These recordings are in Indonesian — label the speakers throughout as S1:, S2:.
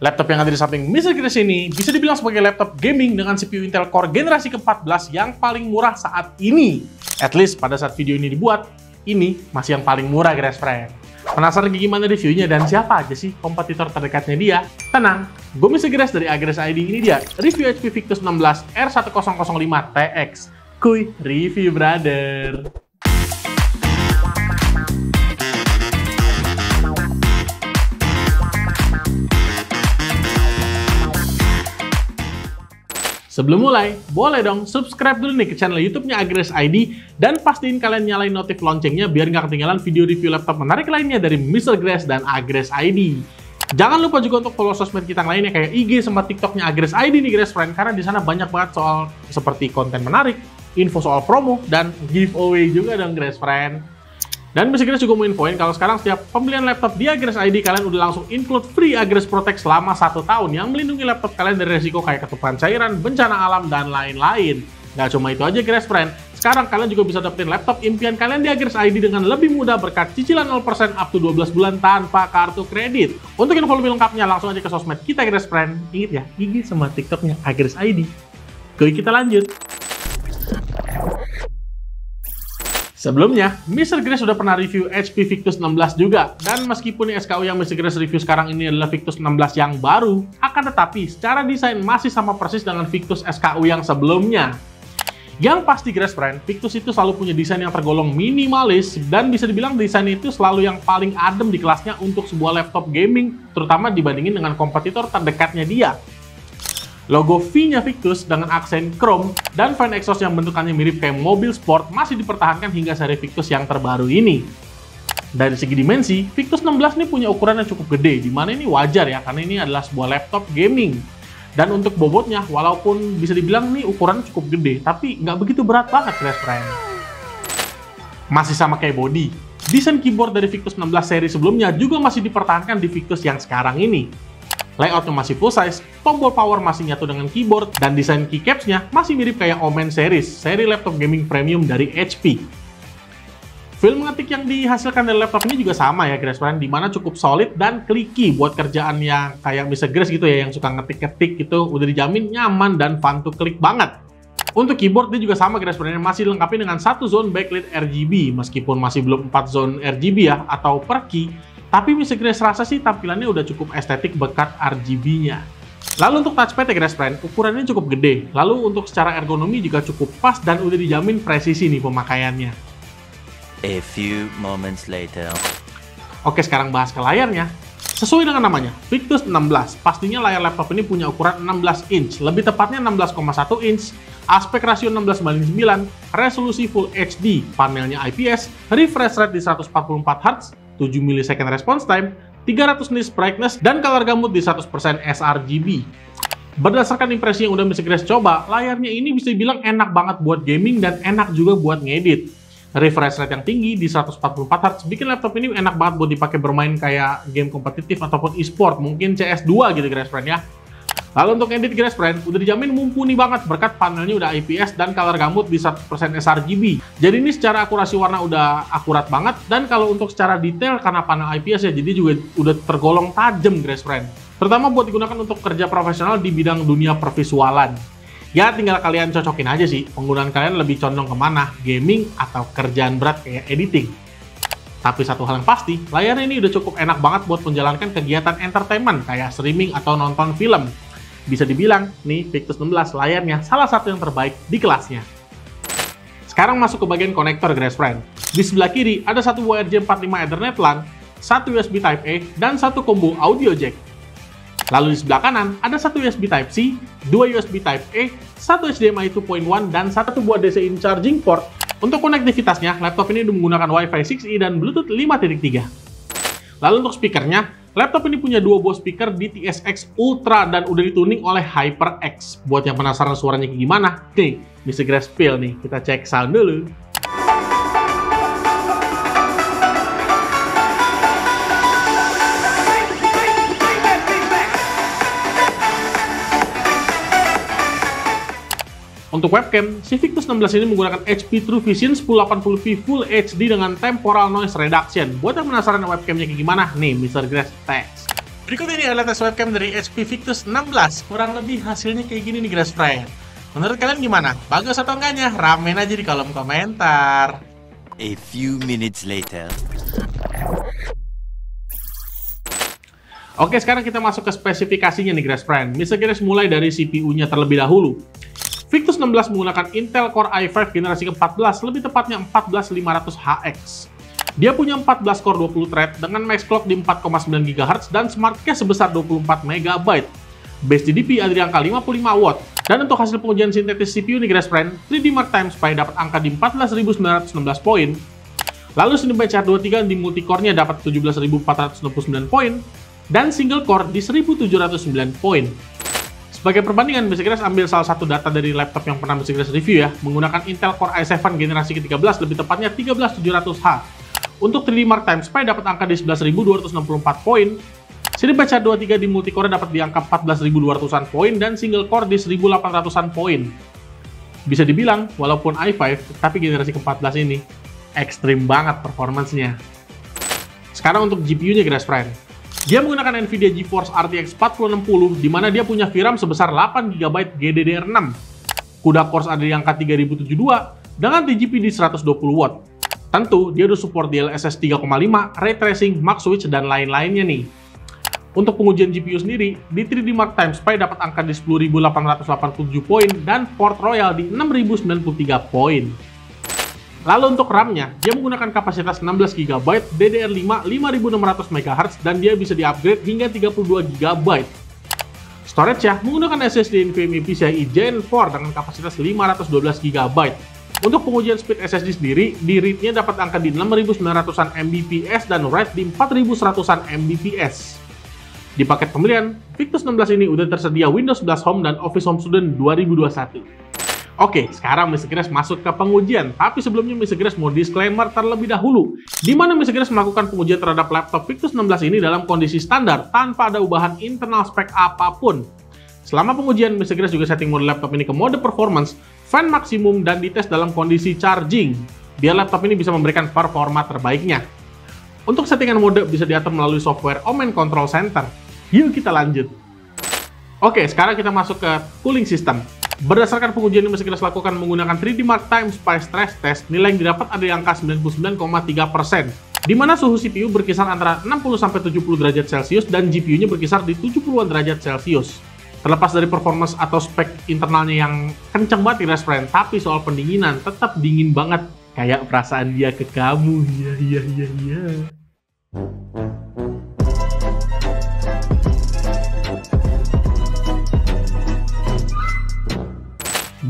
S1: Laptop yang ada di samping Mr. Grace ini bisa dibilang sebagai laptop gaming dengan CPU Intel Core generasi ke-14 yang paling murah saat ini. At least pada saat video ini dibuat, ini masih yang paling murah, Grace Friend. Penasaran gimana reviewnya dan siapa aja sih kompetitor terdekatnya dia? Tenang, gue Mr. Grace dari Agres ID. Ini dia review HP Victus 16 R1005TX. Kuy, review brother! Sebelum mulai, boleh dong subscribe dulu nih ke channel YouTube-nya Agres ID dan pastiin kalian nyalain notif loncengnya biar nggak ketinggalan video review laptop menarik lainnya dari Mr. Grace dan Agres ID. Jangan lupa juga untuk follow sosmed kita yang lainnya kayak IG sama TikTok-nya Agres ID nih, Grace Friend, karena di sana banyak banget soal seperti konten menarik, info soal promo, dan giveaway juga dong, Grace Friend. Dan Mr. Grace juga mau infoin kalau sekarang setiap pembelian laptop di Agres ID kalian udah langsung include free Agres Protect selama 1 tahun yang melindungi laptop kalian dari resiko kayak ketuparan cairan, bencana alam, dan lain-lain. Nggak cuma itu aja, Grace Friend. Sekarang kalian juga bisa dapetin laptop impian kalian di Agres ID dengan lebih mudah berkat cicilan 0% up to 12 bulan tanpa kartu kredit. Untuk info lebih lengkapnya langsung aja ke sosmed kita, Grace Friend. Ingat ya, IG sama TikToknya Agres ID. Oke, kita lanjut. Sebelumnya, Mr. Grace sudah pernah review HP Victus 16 juga. Dan meskipun SKU yang Mr. Grace review sekarang ini adalah Victus 16 yang baru, akan tetapi secara desain masih sama persis dengan Victus SKU yang sebelumnya. Yang pasti, Grace Friend, Victus itu selalu punya desain yang tergolong minimalis dan bisa dibilang desain itu selalu yang paling adem di kelasnya untuk sebuah laptop gaming, terutama dibandingin dengan kompetitor terdekatnya dia. Logo V-nya Victus dengan aksen chrome dan fan exhaust yang bentukannya mirip kayak mobil sport masih dipertahankan hingga seri Victus yang terbaru ini. Dari segi dimensi, Victus 16 ini punya ukuran yang cukup gede, dimana ini wajar ya, karena ini adalah sebuah laptop gaming. Dan untuk bobotnya, walaupun bisa dibilang ini ukuran cukup gede, tapi nggak begitu berat banget, Grace Friend. Masih sama kayak body, desain keyboard dari Victus 16 seri sebelumnya juga masih dipertahankan di Victus yang sekarang ini. Layoutnya masih full size, tombol power masih nyatu dengan keyboard, dan desain keycaps-nya masih mirip kayak Omen series, seri laptop gaming premium dari HP. Feel mengetik yang dihasilkan dari laptop ini juga sama ya, Grace Friend, dimana cukup solid dan clicky buat kerjaan yang kayak Mr. Grace gitu ya, yang suka ngetik-ngetik gitu, udah dijamin nyaman dan fun to click banget. Untuk keyboard dia juga sama, Grace Friend, masih dilengkapi dengan 1 zone backlit RGB, meskipun masih belum 4 zone RGB ya, atau per key. Tapi Mr. Grace rasa sih tampilannya udah cukup estetik berkat RGB-nya. Lalu untuk touchpad ya, Grace Friend, ukurannya cukup gede. Lalu untuk secara ergonomi juga cukup pas dan udah dijamin presisi nih pemakaiannya.
S2: A few moments later.
S1: Oke, sekarang bahas ke layarnya. Sesuai dengan namanya, Victus 16. Pastinya layar laptop ini punya ukuran 16 inch, lebih tepatnya 16,1 inch, aspek rasio 16:9, resolusi Full HD, panelnya IPS, refresh rate di 144 Hz, 7 millisecond response time, 300 nits brightness, dan color gamut di 100% sRGB. Berdasarkan impresi yang udah Mr. Grace coba, layarnya ini bisa dibilang enak banget buat gaming dan enak juga buat ngedit. Refresh rate yang tinggi di 144 Hz bikin laptop ini enak banget buat dipakai bermain kayak game kompetitif ataupun e-sport, mungkin CS2 gitu, Grace Friend ya. Lalu untuk edit, Grace Friend, udah dijamin mumpuni banget berkat panelnya udah IPS dan color gamut di 100% sRGB. Jadi ini secara akurasi warna udah akurat banget, dan kalau untuk secara detail karena panel IPS ya, jadi juga udah tergolong tajam, Grace Friend. Terutama buat digunakan untuk kerja profesional di bidang dunia pervisualan. Ya tinggal kalian cocokin aja sih, penggunaan kalian lebih condong kemana, gaming atau kerjaan berat kayak editing. Tapi satu hal yang pasti, layarnya ini udah cukup enak banget buat menjalankan kegiatan entertainment kayak streaming atau nonton film. Bisa dibilang, nih Victus 16 layarnya salah satu yang terbaik di kelasnya. Sekarang masuk ke bagian konektor, Grace Friend. Di sebelah kiri ada satu URJ 45 Ethernet LAN, satu USB Type-A, dan satu combo audio jack. Lalu di sebelah kanan ada satu USB Type-C, dua USB Type-A, satu HDMI 2.1, dan satu buah DC in charging port. Untuk konektivitasnya, laptop ini menggunakan Wi-Fi 6E dan Bluetooth 5.3. Lalu untuk speakernya, laptop ini punya dua buah speaker DTS:X Ultra dan udah dituning oleh HyperX. Buat yang penasaran suaranya kayak gimana, nih, Mr. Grace feel nih, kita cek sound dulu. Untuk webcam, si Victus 16 ini menggunakan HP True Vision 1080p Full HD dengan temporal noise reduction. Buat yang penasaran webcamnya kayak gimana, nih Mr. Grace tes. Berikut ini adalah tes webcam dari HP Victus 16. Kurang lebih hasilnya kayak gini nih guys friend. Menurut kalian gimana? Bagus atau enggaknya? Ramen aja di kolom komentar.
S2: A few minutes later.
S1: Oke, sekarang kita masuk ke spesifikasinya nih guys friend. Misalnya mulai dari CPU-nya terlebih dahulu. Victus 16 menggunakan Intel Core i5 generasi ke-14, lebih tepatnya 14500HX. Dia punya 14 core 20 thread dengan max clock di 4,9 GHz dan smart cache sebesar 24 MB. Base TDP ada di angka 55 watt. Dan untuk hasil pengujian sintetis CPU nih guys friend, 3D Mark Time SPY dapat angka di 14.916 poin. Lalu Cinebench R23 di multicore-nya dapat 17.469 poin dan single core di 1.709 poin. Sebagai perbandingan, Mr. Grace ambil salah satu data dari laptop yang pernah Mr. Grace review ya, menggunakan Intel Core i7 generasi ke-13, lebih tepatnya 13700H. Untuk 3D Mark Time SPY dapat angka di 11.264 poin, Cinebench R23 di multicore dapat di angka 14.200-an poin, dan single core di 1.800-an poin. Bisa dibilang, walaupun i5, tapi generasi ke-14 ini, ekstrim banget performance-nya. Sekarang untuk GPU-nya guys friend. Dia menggunakan NVIDIA GeForce RTX 4060, di mana dia punya VRAM sebesar 8GB GDDR6. CUDA cores ada di angka 3072, dengan TGP di 120 watt. Tentu, dia udah support DLSS 3,5, Ray Tracing, Max Switch, dan lain-lainnya nih. Untuk pengujian GPU sendiri, di 3D Mark Time SPY dapat angka di 10.887 poin, dan Port Royal di 6.093 poin. Lalu untuk RAM-nya, dia menggunakan kapasitas 16GB, DDR5 5600 MHz, dan dia bisa di-upgrade hingga 32GB. Storage-nya menggunakan SSD NVMe PCIe Gen 4 dengan kapasitas 512GB. Untuk pengujian speed SSD sendiri, di read-nya dapat angka di 6.900-an Mbps dan write di 4.100-an Mbps. Di paket pembelian, Victus 16 ini udah tersedia Windows 11 Home dan Office Home Student 2021. Oke, sekarang Mr. Grace masuk ke pengujian, tapi sebelumnya Mr. Grace mau disclaimer terlebih dahulu, di mana Mr. Grace melakukan pengujian terhadap laptop Victus 16 ini dalam kondisi standar, tanpa ada ubahan internal spek apapun. Selama pengujian, Mr. Grace juga setting mode laptop ini ke mode performance, fan maksimum, dan dites dalam kondisi charging, biar laptop ini bisa memberikan performa terbaiknya. Untuk settingan mode bisa diatur melalui software Omen Control Center. Yuk kita lanjut. Oke, sekarang kita masuk ke cooling system. Berdasarkan pengujian yang Mr. Grace lakukan menggunakan 3D Mark Time SPY Stress Test, nilai yang didapat ada di angka 99,3%, di mana suhu CPU berkisar antara 60-70 derajat Celcius dan GPU-nya berkisar di 70-an derajat Celcius. Terlepas dari performance atau spek internalnya yang kenceng banget guys friend, tapi soal pendinginan tetap dingin banget, kayak perasaan dia ke kamu. Iya.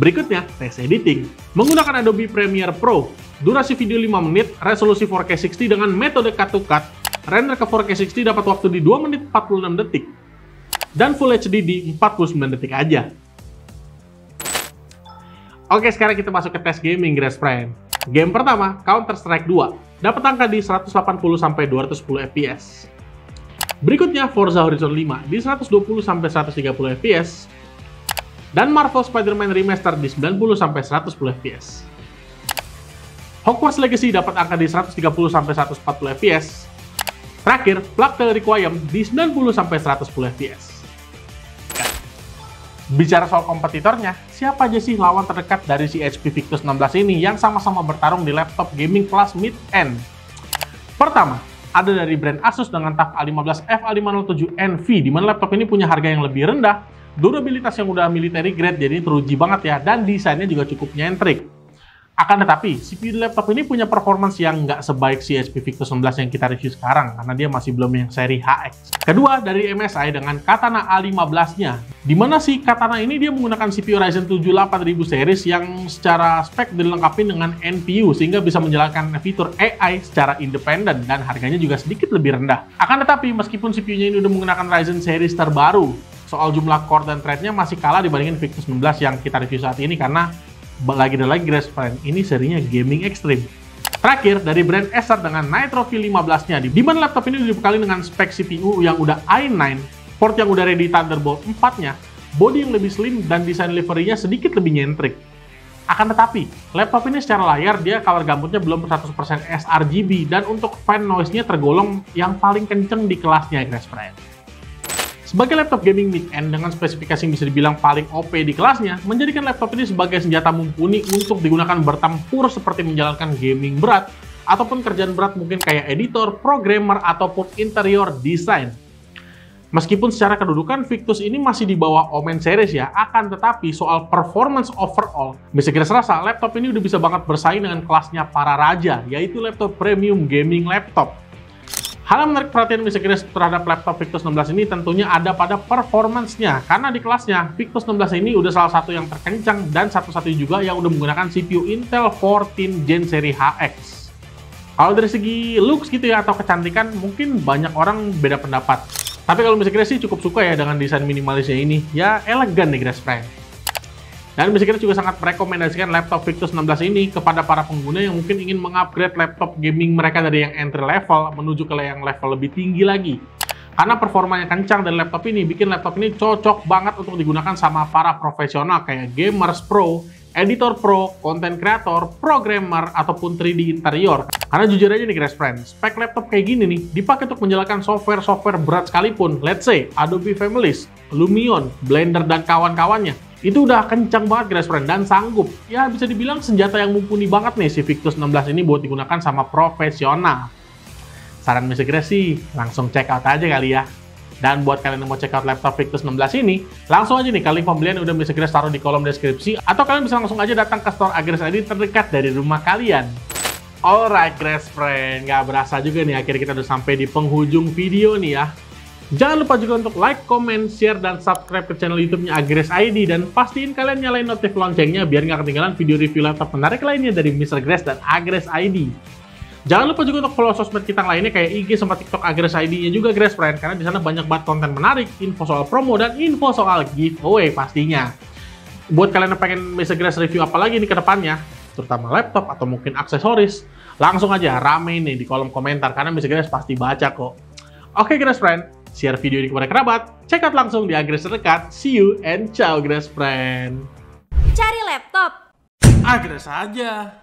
S1: Berikutnya, tes editing. Menggunakan Adobe Premiere Pro, durasi video 5 menit, resolusi 4K 60 dengan metode cut to cut, render ke 4K 60 dapat waktu di 2 menit 46 detik. Dan Full HD di 49 detik aja. Oke, sekarang kita masuk ke tes gaming guys friend. Game pertama, Counter-Strike 2. Dapat angka di 180-210 FPS. Berikutnya, Forza Horizon 5 di 120-130 FPS. Dan Marvel Spider-Man Remaster di 90-110 FPS. Hogwarts Legacy dapat angka di 130-140 FPS. Terakhir, Plague Tale Requiem di 90-110 FPS. Bicara soal kompetitornya, siapa aja sih lawan terdekat dari si HP Victus 16 ini yang sama-sama bertarung di laptop gaming kelas mid-end? Pertama, ada dari brand Asus dengan TUF A15 FA507NV, di mana laptop ini punya harga yang lebih rendah, durabilitas yang udah military grade, jadi teruji banget ya, dan desainnya juga cukup nyentrik. Akan tetapi, CPU di laptop ini punya performance yang nggak sebaik si HP Victus 19 yang kita review sekarang, karena dia masih belum yang seri HX. Kedua, dari MSI dengan Katana A15-nya, di mana si Katana ini dia menggunakan CPU Ryzen 7 8000 series yang secara spek dilengkapi dengan NPU, sehingga bisa menjalankan fitur AI secara independen, dan harganya juga sedikit lebih rendah. Akan tetapi, meskipun CPU-nya ini udah menggunakan Ryzen series terbaru, soal jumlah core dan thread-nya masih kalah dibandingin Victus 19 yang kita review saat ini, karena lagi guys friend, ini serinya gaming ekstrim. Terakhir, dari brand Acer dengan Nitro V15-nya, di mana laptop ini dibekali dengan spek CPU yang udah i9, port yang udah ready Thunderbolt 4-nya, body yang lebih slim, dan desain livery-nya sedikit lebih nyentrik. Akan tetapi, laptop ini secara layar dia color gambutnya belum 100% sRGB, dan untuk fan noise-nya tergolong yang paling kenceng di kelasnya guys friend. Sebagai laptop gaming mid-end dengan spesifikasi yang bisa dibilang paling OP di kelasnya, menjadikan laptop ini sebagai senjata mumpuni untuk digunakan bertempur seperti menjalankan gaming berat, ataupun kerjaan berat mungkin kayak editor, programmer, ataupun interior design. Meskipun secara kedudukan Victus ini masih di bawah Omen series ya, akan tetapi soal performance overall, bisa kita serasa laptop ini udah bisa banget bersaing dengan kelasnya para raja, yaitu laptop premium gaming laptop. Hal yang menarik perhatian Mr. Chris terhadap laptop Victus 16 ini tentunya ada pada performance-nya, karena di kelasnya Victus 16 ini udah salah satu yang terkencang dan satu-satunya juga yang udah menggunakan CPU Intel 14 Gen seri HX. Kalau dari segi looks gitu ya, atau kecantikan, mungkin banyak orang beda pendapat. Tapi kalau Mr. Chris sih cukup suka ya dengan desain minimalisnya ini, ya elegan nih Grace Friend. Dan Mr. Chris juga sangat merekomendasikan laptop Victus 16 ini kepada para pengguna yang mungkin ingin mengupgrade laptop gaming mereka dari yang entry level menuju ke yang level lebih tinggi lagi. Karena performanya kencang dari laptop ini bikin laptop ini cocok banget untuk digunakan sama para profesional kayak gamers pro, editor pro, content creator, programmer, ataupun 3D interior. Karena jujur aja nih Grace Friend, spek laptop kayak gini nih dipakai untuk menjalankan software-software berat sekalipun, let's say Adobe Families, Lumion, Blender, dan kawan-kawannya. Itu udah kencang banget Grace Friend dan sanggup. Ya bisa dibilang senjata yang mumpuni banget nih si Victus 16 ini buat digunakan sama profesional. Saran Mr. Grace sih, langsung check out aja kali ya. Dan buat kalian yang mau check out laptop Victus 16 ini, langsung aja nih link pembelian udah Mr. Grace taruh di kolom deskripsi, atau kalian bisa langsung aja datang ke store Agres ID terdekat dari rumah kalian. Alright Grace Friend, nggak berasa juga nih akhirnya kita udah sampai di penghujung video nih ya. Jangan lupa juga untuk like, comment, share, dan subscribe ke channel YouTube-nya Agres ID, dan pastiin kalian nyalain notif loncengnya biar nggak ketinggalan video review laptop menarik lainnya dari Mr. Grace dan Agres ID. Jangan lupa juga untuk follow sosmed kita lainnya kayak IG sama TikTok Agres ID-nya juga Grace Friend, karena di sana banyak banget konten menarik, info soal promo, dan info soal giveaway pastinya. Buat kalian yang pengen Mr. Grace review apa lagi nih ke depannya, terutama laptop atau mungkin aksesoris, langsung aja rame nih di kolom komentar, karena Mr. Grace pasti baca kok. Oke Grace Friend, share video ini kepada kerabat, check out langsung di Agres terdekat. See you and ciao Grace Friend.
S3: Cari laptop
S1: Agres aja.